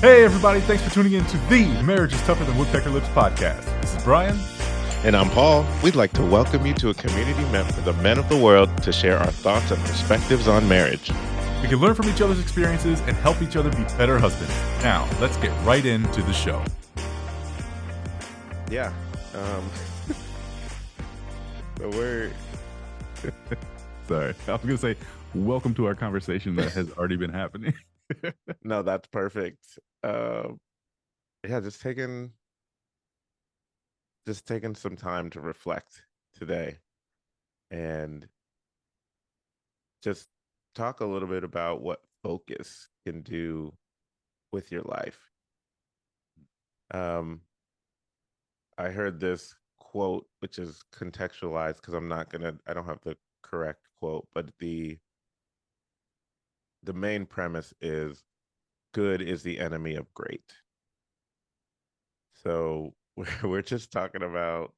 Hey everybody, thanks for tuning in to the Marriage is Tougher Than Woodpecker Lips podcast. This is Brian. And I'm Paul. We'd like to welcome you to a community meant for the men of the world to share our thoughts and perspectives on marriage. We can learn from each other's experiences and help each other be better husbands. Now, let's get right into the show. Yeah. So we're... Sorry, I was going to say, welcome to our conversation that has already been happening. No, that's perfect. Just taking some time to reflect today and just talk a little bit about what focus can do with your life. I heard this quote, which is contextualized because I don't have the correct quote, but the main premise is good is the enemy of great. So we're just talking about,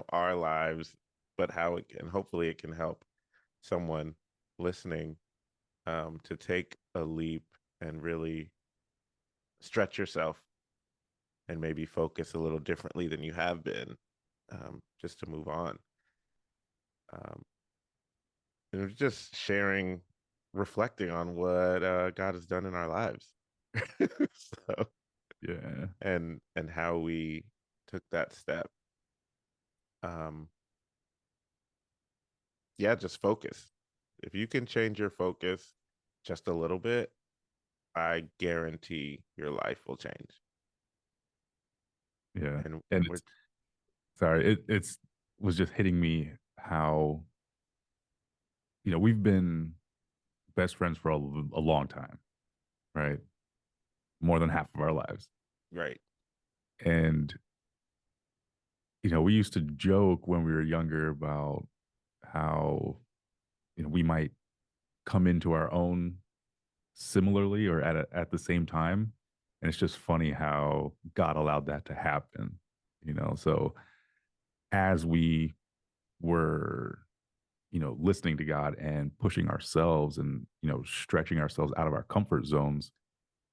our lives, but how it can, hopefully it can help someone listening to take a leap and really stretch yourself and maybe focus a little differently than you have been, just to move on. And just reflecting on what God has done in our lives. So, Yeah. and how we took that step. Just focus. If you can change your focus just a little bit, I guarantee your life will change. Yeah. And it was just hitting me how, we've been best friends for a long time, right? More than half of our lives. Right. And, we used to joke when we were younger about how, we might come into our own similarly or at the same time. And it's just funny how God allowed that to happen, So as we were, listening to God and pushing ourselves and, stretching ourselves out of our comfort zones,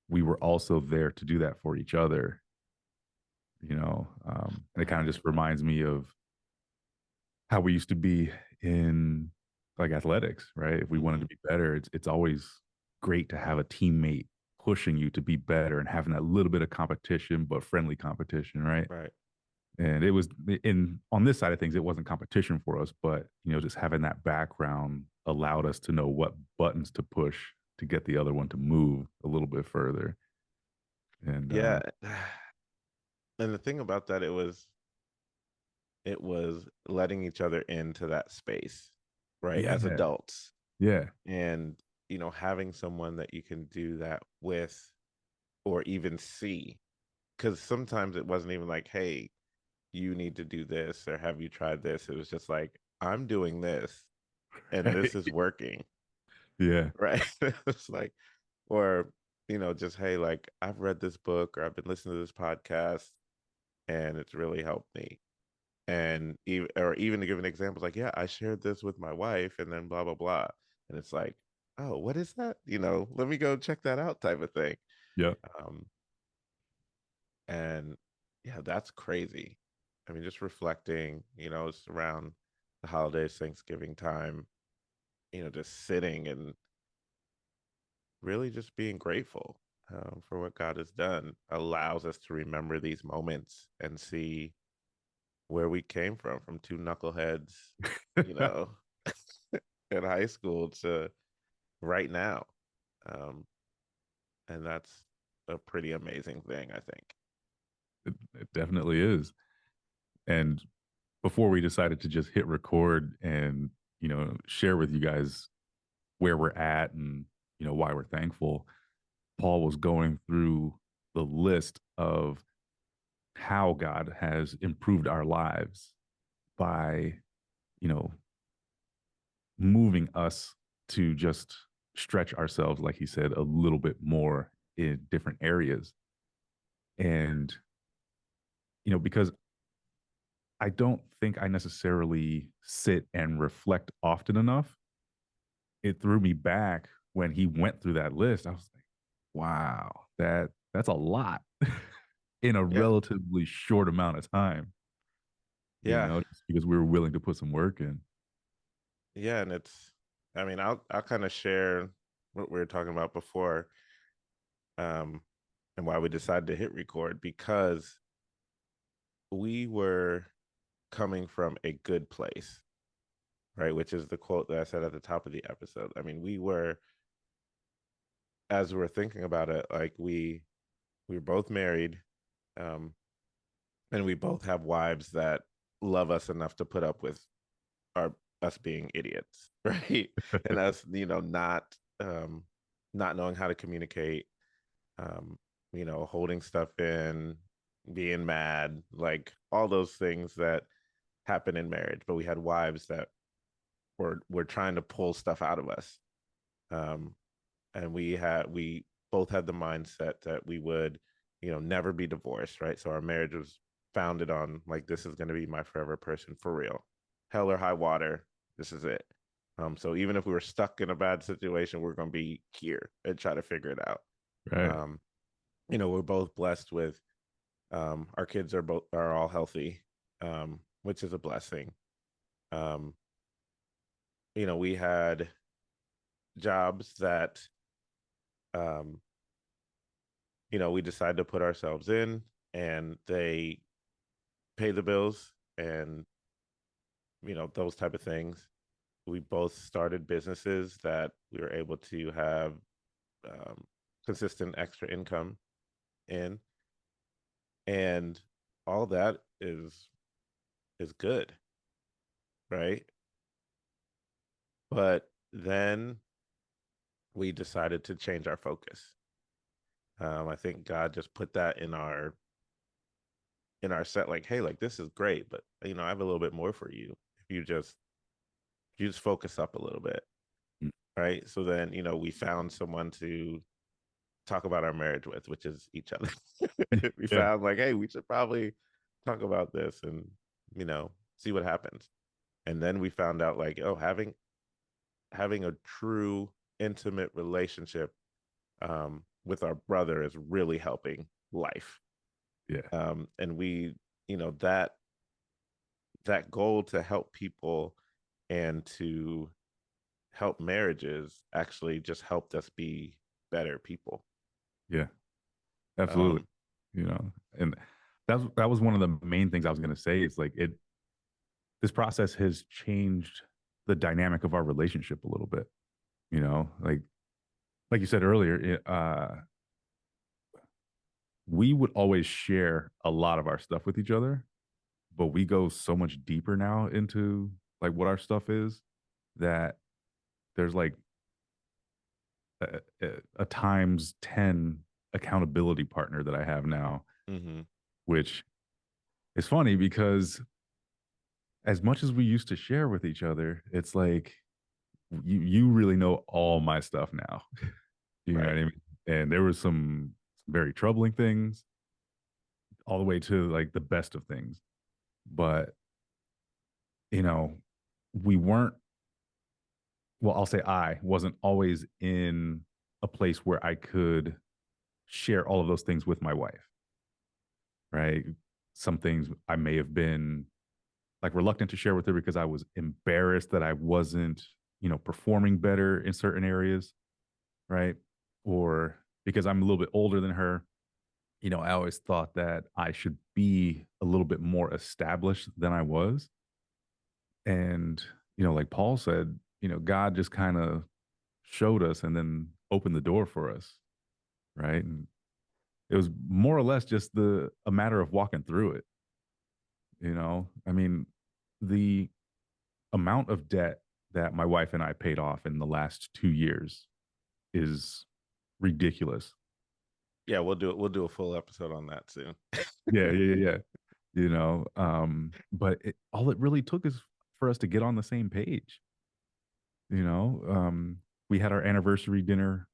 we were also there to do that for each other, and it kind of just reminds me of how we used to be in like athletics, right? If we wanted to be better, it's always great to have a teammate pushing you to be better and having that little bit of competition, but friendly competition, right? Right. And it was on this side of things, it wasn't competition for us, but just having that background allowed us to know what buttons to push to get the other one to move a little bit further. And Yeah. And the thing about that, it was letting each other into that space, right? yeah, As adults. yeah, And, having someone that you can do that with or even see. Because sometimes it wasn't even like, hey, you need to do this or have you tried this? It was just like, I'm doing this and this is working. yeah, Right. It's like, or, just, hey, like I've read this book or I've been listening to this podcast and it's really helped me. And even to give an example, like, yeah, I shared this with my wife and then blah, blah, blah. And it's like, oh, what is that? Let me go check that out type of thing. yeah. Um, and yeah, that's crazy. I mean, just reflecting, it's around the holidays, Thanksgiving time, just sitting and really just being grateful for what God has done allows us to remember these moments and see where we came from two knuckleheads, you know, in high school to right now. Um, and that's a pretty amazing thing, I think. It definitely is. And before we decided to just hit record and, share with you guys where we're at and, why we're thankful, Paul was going through the list of how God has improved our lives by, you know, moving us to just stretch ourselves, like he said, a little bit more in different areas. And, because I don't think I necessarily sit and reflect often enough. It threw me back when he went through that list. I was like, wow, That's a lot in a Yeah. relatively short amount of time, Yeah. just because we were willing to put some work in. Yeah. And I mean, I'll kind of share what we were talking about before, um, and why we decided to hit record because we were coming from a good place, right? Which is the quote that I said at the top of the episode. I mean, we were, as we were thinking about it, like we were both married, um, and we both have wives that love us enough to put up with our us being idiots, right? And us, not knowing how to communicate, um, holding stuff in, being mad, like all those things that happen in marriage. But we had wives that were trying to pull stuff out of us. Um, and we both had the mindset that we would, never be divorced, right? So our marriage was founded on like this is going to be my forever person for real, hell or high water, this is it. So even if we were stuck in a bad situation, we're going to be here and try to figure it out. Right. um, we're both blessed with, our kids are all healthy, which is a blessing. um, we had jobs that, um, we decided to put ourselves in, and they pay the bills, and those type of things. We both started businesses that we were able to have, um, consistent extra income in, and all that is good, right? But then we decided to change our focus. I think God just put that in our set, like, hey, like this is great, but I have a little bit more for you if you just focus up a little bit, Mm. right? So then, we found someone to talk about our marriage with, which is each other. We Yeah. found like, hey, we should probably talk about this and see what happens. And then we found out like, oh, having a true intimate relationship, with our brother is really helping life. Yeah. And we, that goal to help people and to help marriages actually just helped us be better people. Yeah. Absolutely. Um, And that was one of the main things I was going to say. Is like this process has changed the dynamic of our relationship a little bit. Like you said earlier, we would always share a lot of our stuff with each other, but we go so much deeper now into like what our stuff is that there's like a times 10 accountability partner that I have now, mm-hmm. which is funny because as much as we used to share with each other, it's like you really know all my stuff now. You know Right. what I mean? And there was some very troubling things all the way to like the best of things. But, you know, we weren't, well, I'll say I wasn't always in a place where I could share all of those things with my wife, right? Some things I may have been like reluctant to share with her because I was embarrassed that I wasn't, performing better in certain areas, right? Or because I'm a little bit older than her, I always thought that I should be a little bit more established than I was. And, like Paul said, God just kind of showed us and then opened the door for us, right? And it was more or less just a matter of walking through it. I mean, the amount of debt that my wife and I paid off in the last 2 years is ridiculous. Yeah, we'll do a full episode on that soon. Yeah, yeah, yeah, yeah. But all it really took is for us to get on the same page. You know, we had our anniversary dinner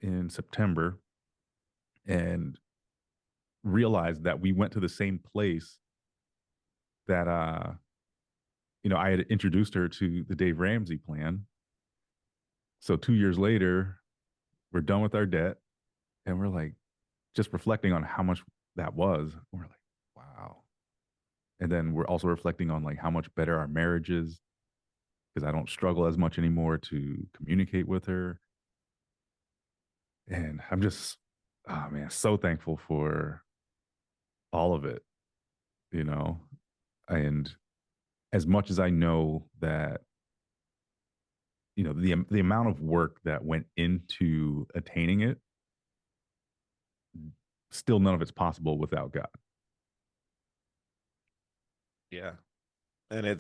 in September and realized that we went to the same place that I had introduced her to the Dave Ramsey plan. So 2 years later, we're done with our debt and we're like, just reflecting on how much that was, we're like, wow. And then we're also reflecting on like how much better our marriage is because I don't struggle as much anymore to communicate with her. And I'm just, oh man, so thankful for all of it, you know? And as much as I know that, you know, the amount of work that went into attaining it, still none of it's possible without God. Yeah. And I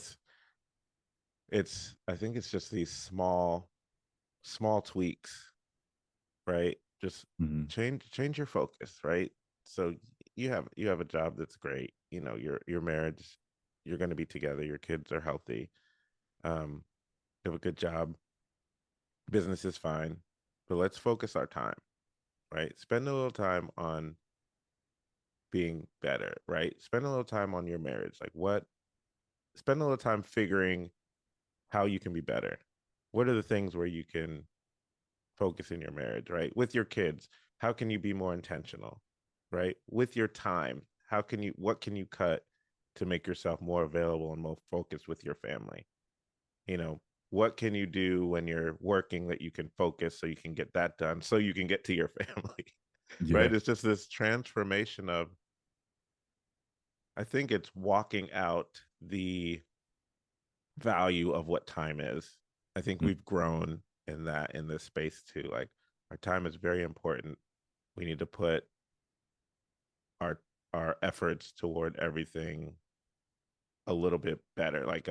think it's just these small tweaks, right? Just Mm-hmm. change your focus, right? So you have a job that's great. You know, your marriage, you're going to be together, your kids are healthy. Um, you have a good job, business is fine, but let's focus our time, right? Spend a little time on being better, right? Spend a little time on your marriage. Like what spend a little time figuring how you can be better. What are the things where you can focus in your marriage, right? With your kids, how can you be more intentional, right? With your time, what can you cut to make yourself more available and more focused with your family? You know, what can you do when you're working that you can focus so you can get that done so you can get to your family, right? Yeah. It's just this transformation of, I think it's walking out the value of what time is. I think Mm. we've grown in this space too. Like our time is very important. We need to put our efforts toward everything a little bit better. Like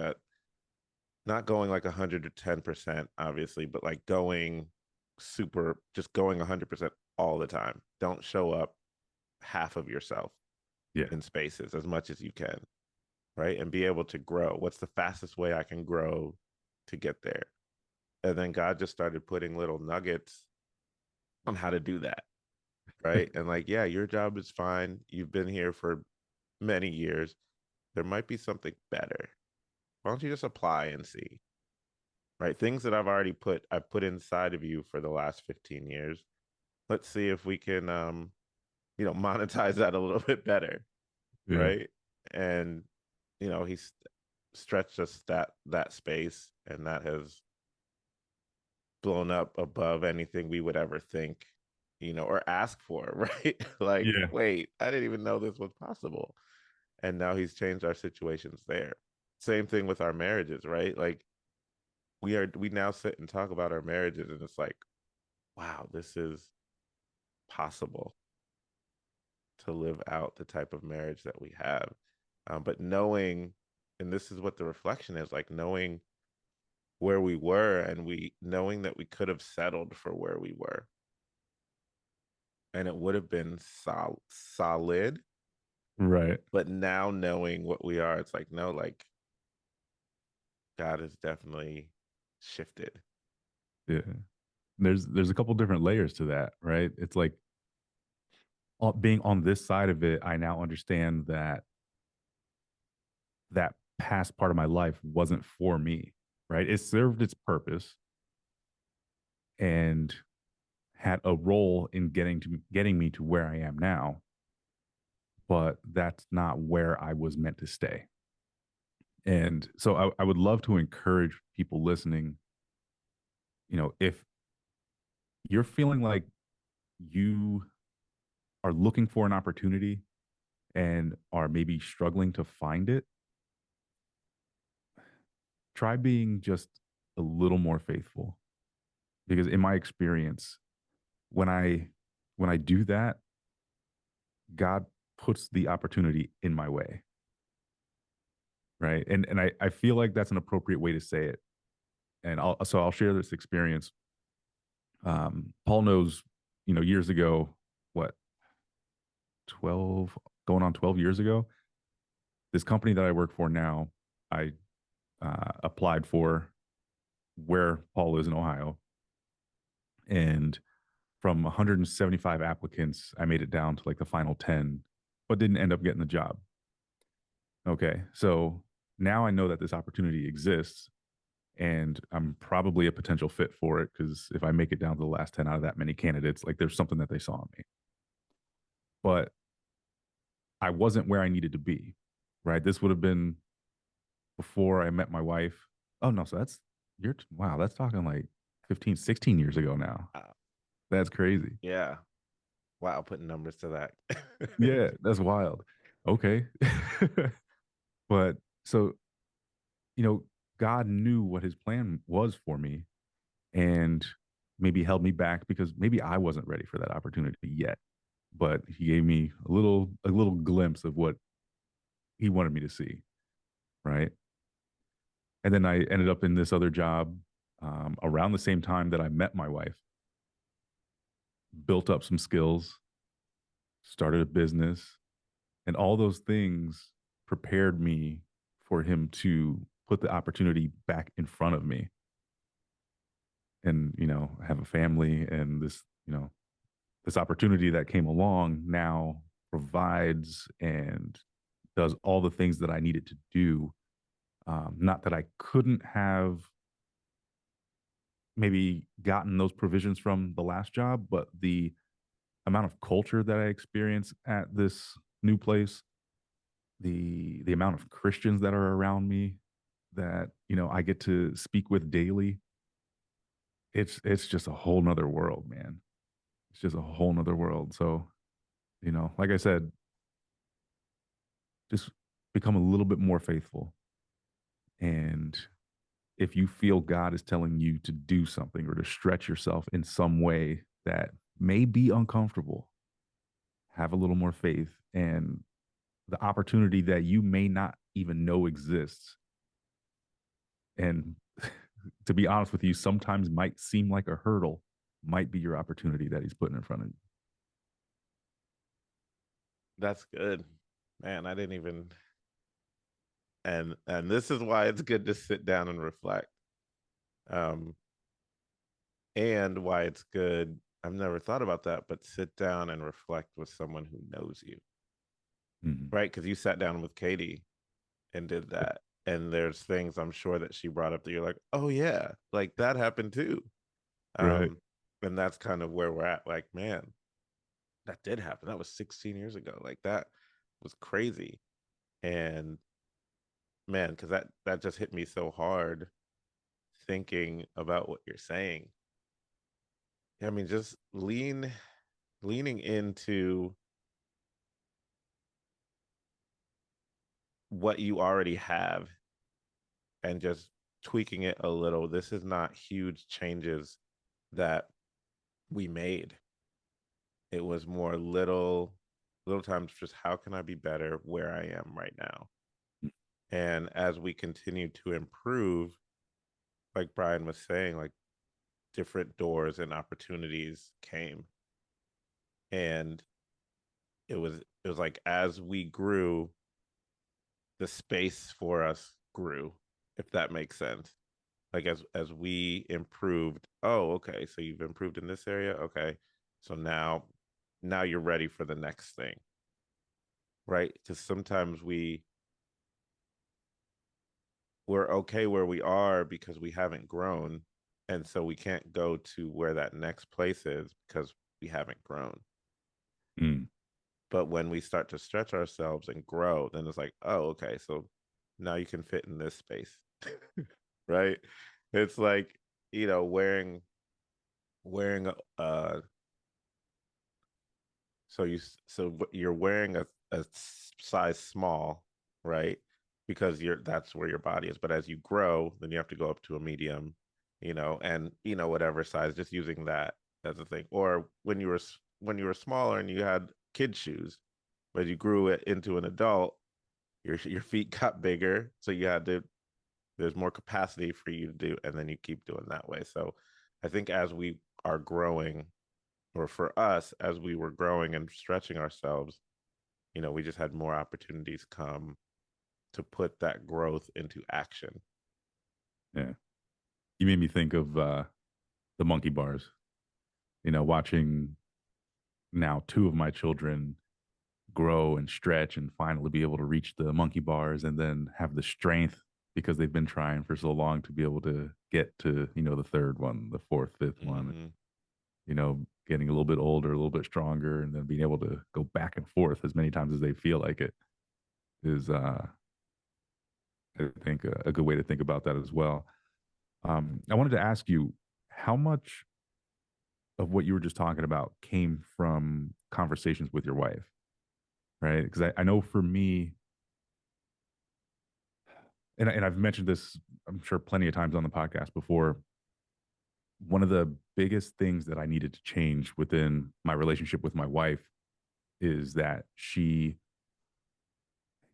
not going like 110%, obviously, but like going just going 100% all the time. Don't show up half of yourself Yeah. in spaces as much as you can, right? And be able to grow. What's the fastest way I can grow to get there? And then God just started putting little nuggets on how to do that, right? And like, yeah, your job is fine. You've been here for many years. There might be something better. Why don't you just apply and see? Right? Things that I've put inside of you for the last 15 years. Let's see if we can monetize that a little bit better, Yeah. right? And he's stretched us that space, and that has blown up above anything we would ever think, or ask for, right? Like, Yeah. wait, I didn't even know this was possible. And now he's changed our situations there. Same thing with our marriages, right? Like we now sit and talk about our marriages, and it's like, wow, this is possible to live out the type of marriage that we have. But knowing, and this is what the reflection is, like knowing where we were, and we knowing that we could have settled for where we were, and it would have been solid. Right. But now knowing what we are, it's like, no, like God has definitely shifted. Yeah. There's a couple different layers to that, right? It's like being on this side of it, I now understand that that past part of my life wasn't for me, right? It served its purpose and had a role in getting me to where I am now, but that's not where I was meant to stay. And so I would love to encourage people listening, if you're feeling like you are looking for an opportunity and are maybe struggling to find it, try being just a little more faithful. Because in my experience, when I do that, God puts the opportunity in my way. Right. And I feel like that's an appropriate way to say it. And I'll share this experience. Paul knows, years ago, what, 12, going on 12 years ago, this company that I work for now, I applied for where Paul is in Ohio. And from 175 applicants, I made it down to like the final 10, but didn't end up getting the job. Okay. So now I know that this opportunity exists and I'm probably a potential fit for it because if I make it down to the last 10 out of that many candidates, like there's something that they saw in me. but I wasn't where I needed to be. Right. This would have been before I met my wife. Oh no, so that's you're wow, that's talking like 15, 16 years ago now. Uh, That's crazy. yeah. Wow, putting numbers to that. Yeah, that's wild. Okay. But so, you know, God knew what his plan was for me and maybe held me back because maybe I wasn't ready for that opportunity yet. But he gave me a little glimpse of what he wanted me to see, right? And then I ended up in this other job around the same time that I met my wife, built up some skills, started a business, and all those things prepared me for him to put the opportunity back in front of me and, have a family and this opportunity that came along now provides and does all the things that I needed to do. Not that I couldn't have maybe gotten those provisions from the last job, but the amount of culture that I experienced at this new place, the amount of Christians that are around me that I get to speak with daily, it's just a whole nother world, man. It's just a whole nother world. So, like I said, just become a little bit more faithful. And if you feel God is telling you to do something or to stretch yourself in some way that may be uncomfortable, have a little more faith and the opportunity that you may not even know exists. And to be honest with you, sometimes might seem like a hurdle, might be your opportunity that he's putting in front of you. That's good. Man, I didn't even and this is why it's good to sit down and reflect. Um and why it's good. I've never thought about that, but sit down and reflect with someone who knows you. Mhm. Right? Because you sat down with Katie and did that. And there's things I'm sure that she brought up that you're like, oh yeah, like that happened too. Right. Um, and that's kind of where we're at. Like, man, that did happen. That was 16 years ago. Like that was crazy. And man, because that just hit me so hard thinking about what you're saying. I mean, just leaning into what you already have and just tweaking it a little. This is not huge changes that we made. It was more little times just how can I be better where I am right now. And as we continue to improve, like Brian was saying, like different doors and opportunities came. And it was like as we grew, the space for us grew, if that makes sense. Like as we improved, oh, okay, so you've improved in this area. Okay. So now you're ready for the next thing, right? Because sometimes we're okay where we are because we haven't grown. And so we can't go to where that next place is because we haven't grown. Mm. But when we start to stretch ourselves and grow, then it's like, oh, okay, so now you can fit in this space, right? It's like, wearing so you're wearing a size small, right? Because that's where your body is. But as you grow, then you have to go up to a medium, and whatever size, just using that as a thing. Or when you were smaller and you had kid shoes, but you grew it into an adult, your feet got bigger, so there's more capacity for you to do, and then you keep doing that way. So I think as we are growing, or for us as we were growing and stretching ourselves, we just had more opportunities come to put that growth into action. Yeah. You made me think of the monkey bars, watching now two of my children grow and stretch and finally be able to reach the monkey bars and then have the strength because they've been trying for so long to be able to get to, the third one, the fourth, fifth one. Mm-hmm. getting a little bit older, a little bit stronger, and then being able to go back and forth as many times as they feel like it is, I think, a good way to think about that as well. I wanted to ask you how much of what you were just talking about came from conversations with your wife, right? Because I know for me, and I've mentioned this, I'm sure, plenty of times on the podcast before. One of the biggest things that I needed to change within my relationship with my wife is that she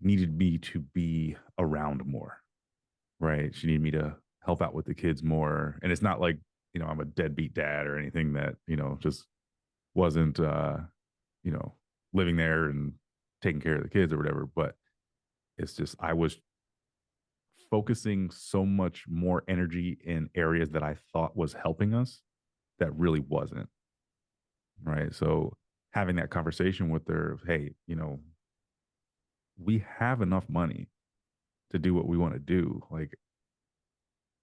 needed me to be around more, right? She needed me to help out with the kids more. And it's not like, I'm a deadbeat dad or anything that, just wasn't, you know, living there and taking care of the kids or whatever. But it's just, I was focusing so much more energy in areas that I thought was helping us that really wasn't, right? So having that conversation with her, hey, we have enough money to do what we want to do. Like,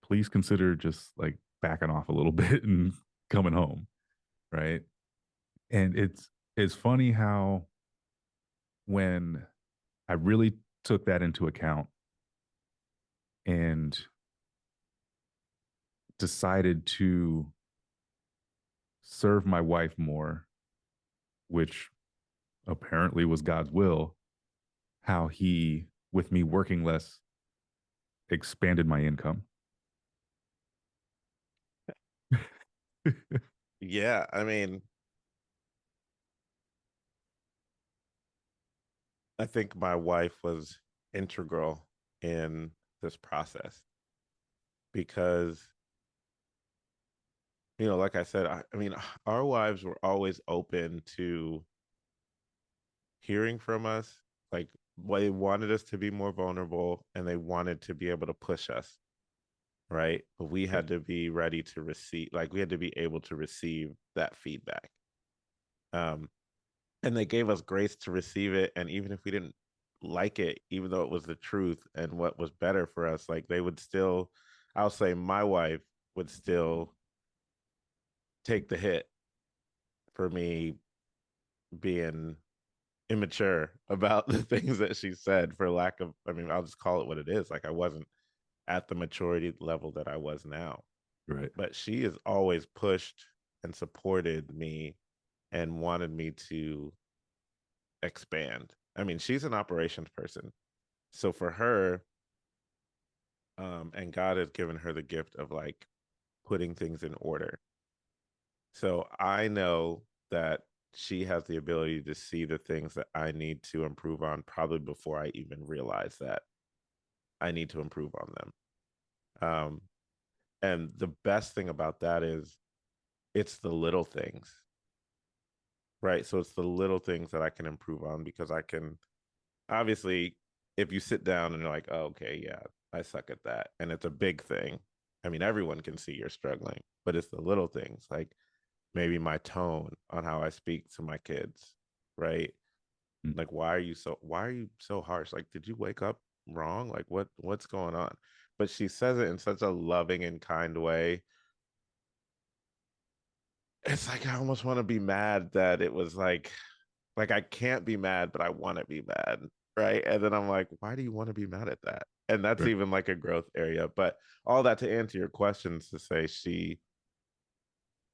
please consider just like backing off a little bit and coming home, right? And it's funny how when I really took that into account and decided to serve my wife more, which apparently was God's will, how he, with me working less, expanded my income. Yeah, I mean, I think my wife was integral in this process because, like I said, I mean, our wives were always open to hearing from us. Like, they wanted us to be more vulnerable and they wanted to be able to push us, right? But we Yeah. had to be ready to receive, like, we had to be able to receive that feedback. Um, and they gave us grace to receive it. And even if we didn't like it, even though it was the truth and what was better for us, like, they would still, I'll say my wife would still take the hit for me being immature about the things that she said, for lack of, I mean, I'll just call it what it is. Like, I wasn't at the maturity level that I was now. Right. But she has always pushed and supported me and wanted me to expand. I mean, she's an operations person. So for her, and God has given her the gift of like putting things in order. So I know that she has the ability to see the things that I need to improve on probably before I even realize that I need to improve on them. And the best thing about that is it's the little things, right? So it's the little things that I can improve on because I can, obviously, if you sit down and you're like, oh, okay, yeah, I suck at that, and it's a big thing. I mean, everyone can see you're struggling, but it's the little things, like maybe my tone on how I speak to my kids, right? Mm. Like, why are you so harsh? Like, did you wake up wrong? Like, what's going on? But she says it in such a loving and kind way. It's like I almost want to be mad that it was like I can't be mad, but I want to be mad, right? And then I'm like, why do you want to be mad at that? And that's Right. even like a growth area. But all that to answer your questions, to say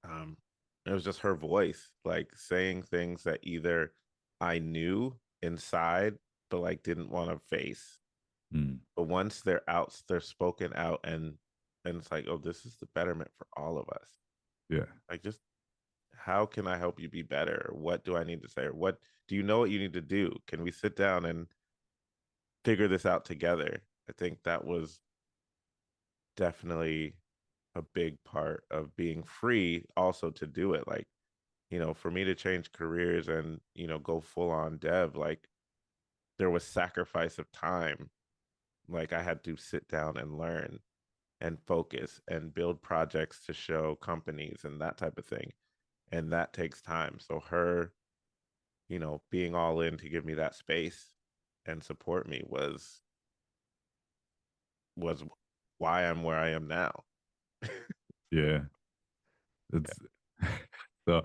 um it was just her voice, like saying things that either I knew inside but like didn't want to face. Mm. But once they're out, they're spoken out, and it's like, oh, this is the betterment for all of us. Yeah. Like, just how can I help you be better? Or what do I need to say? Or what do you know what you need to do? Can we sit down and figure this out together? I think that was definitely a big part of being free also to do it. Like, for me to change careers and, go full on dev, like there was sacrifice of time. Like, I had to sit down and learn and focus and build projects to show companies and that type of thing. And that takes time. So her, being all in to give me that space and support me was why I'm where I am now. Yeah. It's So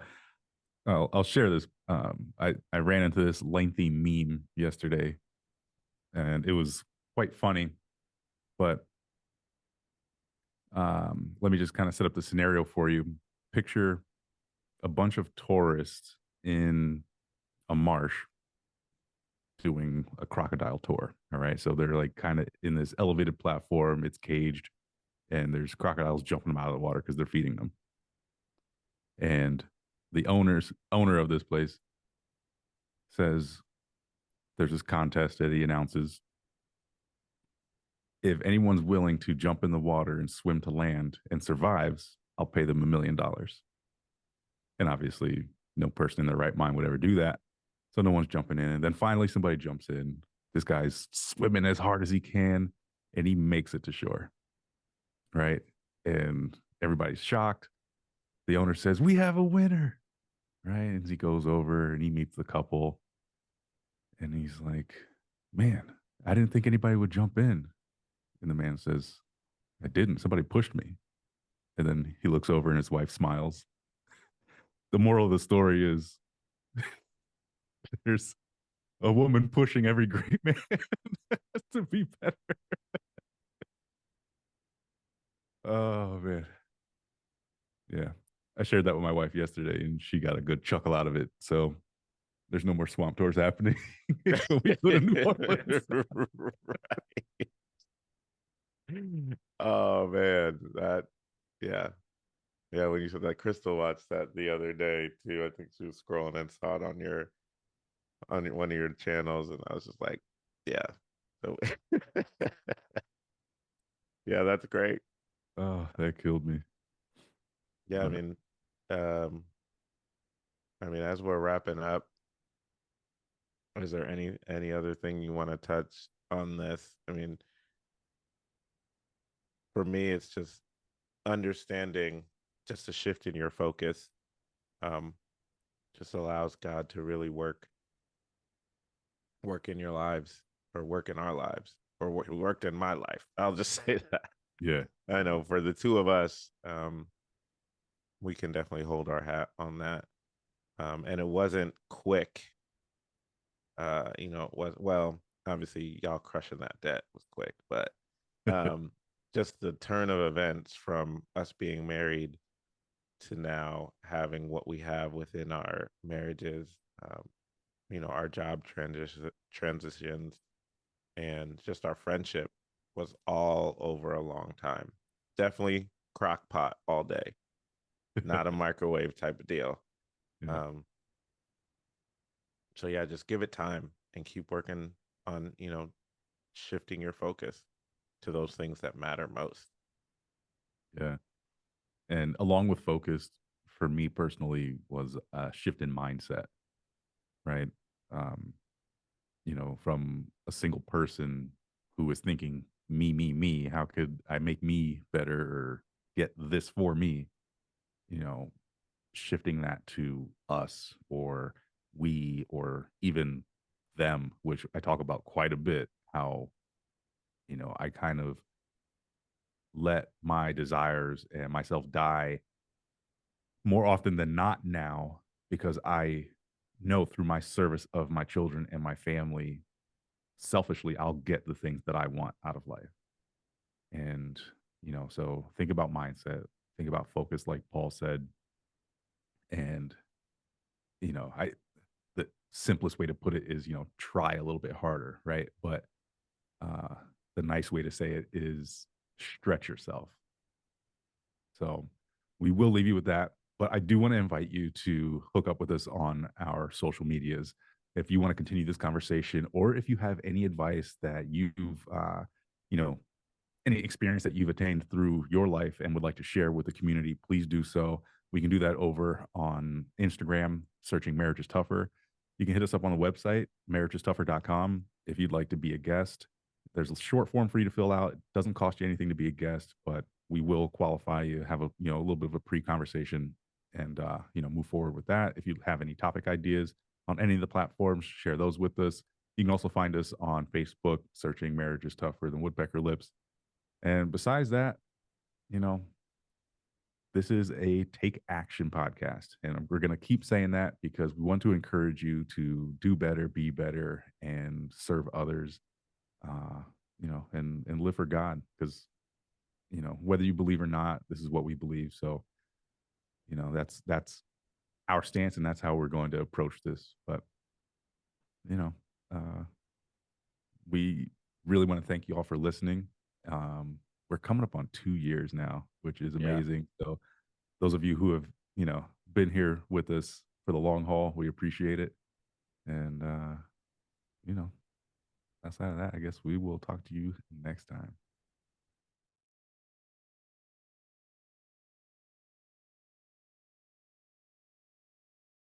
I'll share this. I ran into this lengthy meme yesterday, and it was quite funny. But let me just kind of set up the scenario for you. Picture a bunch of tourists in a marsh doing a crocodile tour. All right. So they're like kind of in this elevated platform, it's caged, and there's crocodiles jumping them out of the water because they're feeding them. And the owner of this place says there's this contest that he announces. If anyone's willing to jump in the water and swim to land and survives, I'll pay them $1 million. And obviously, no person in their right mind would ever do that. So no one's jumping in. And then finally, somebody jumps in. This guy's swimming as hard as he can, and he makes it to shore. Right. And everybody's shocked. The owner says, "We have a winner." Right. And he goes over and he meets the couple. And he's like, "Man, I didn't think anybody would jump in." And the man says, "I didn't. Somebody pushed me." And then he looks over and his wife smiles. The moral of the story is there's a woman pushing every great man to be better. Oh man. Yeah. I shared that with my wife yesterday and she got a good chuckle out of it. So there's no more swamp tours happening. We go to New Orleans. Right. Oh man, that yeah. Yeah, when you said that, Crystal watched that the other day too. I think she was scrolling and saw it on one of your channels, and I was just like, yeah. So yeah, that's great. Oh, that killed me. Yeah, But um, as we're wrapping up, is there any other thing you want to touch on this? For me, it's just understanding just a shift in your focus, um, just allows God to really work in your lives or work in our lives or worked in my life. I'll just say that. yeah. I know for the two of us, we can definitely hold our hat on that. And it wasn't quick. It was, well, obviously y'all crushing that debt was quick, but um, just the turn of events from us being married to now having what we have within our marriages, our job transitions, and just our friendship was all over a long time. Definitely crock pot all day, not a microwave type of deal. Yeah. Um, so yeah, just give it time and keep working on, shifting your focus to those things that matter most. Yeah. And along with focus, for me personally, was a shift in mindset, right? Um, from a single person who was thinking, me, how could I make me better or get this for me? You know, shifting that to us or we or even them, which I talk about quite a bit, how, I kind of let my desires and myself die more often than not now because I know through my service of my children and my family, selfishly, I'll get the things that I want out of life. And, so think about mindset, think about focus, like Paul said. And, I, the simplest way to put it is, try a little bit harder, right? But uh, the nice way to say it is stretch yourself. So we will leave you with that. But I do want to invite you to hook up with us on our social medias if you want to continue this conversation, or if you have any advice that you've, you know, any experience that you've attained through your life and would like to share with the community, please do so. We can do that over on Instagram, searching Marriage is Tougher. You can hit us up on the website, marriageistuffer.com, if you'd like to be a guest. There's a short form for you to fill out. It doesn't cost you anything to be a guest, but we will qualify you, have a little bit of a pre-conversation and, move forward with that. If you have any topic ideas on any of the platforms, share those with us. You can also find us on Facebook, searching Marriage is Tougher than Woodpecker Lips. And besides that, you know, This is a take action podcast. And we're going to keep saying that because we want to encourage you to do better, be better, and serve others, uh, and live for God. Because, whether you believe or not, this is what we believe. So, that's our stance and that's how we're going to approach this. But, you know, uh, we really want to thank you all for listening. We're coming up on 2 years now, which is Yeah. amazing. So, those of you who have, been here with us for the long haul, we appreciate it. And, you know, outside of that, I guess we will talk to you next time.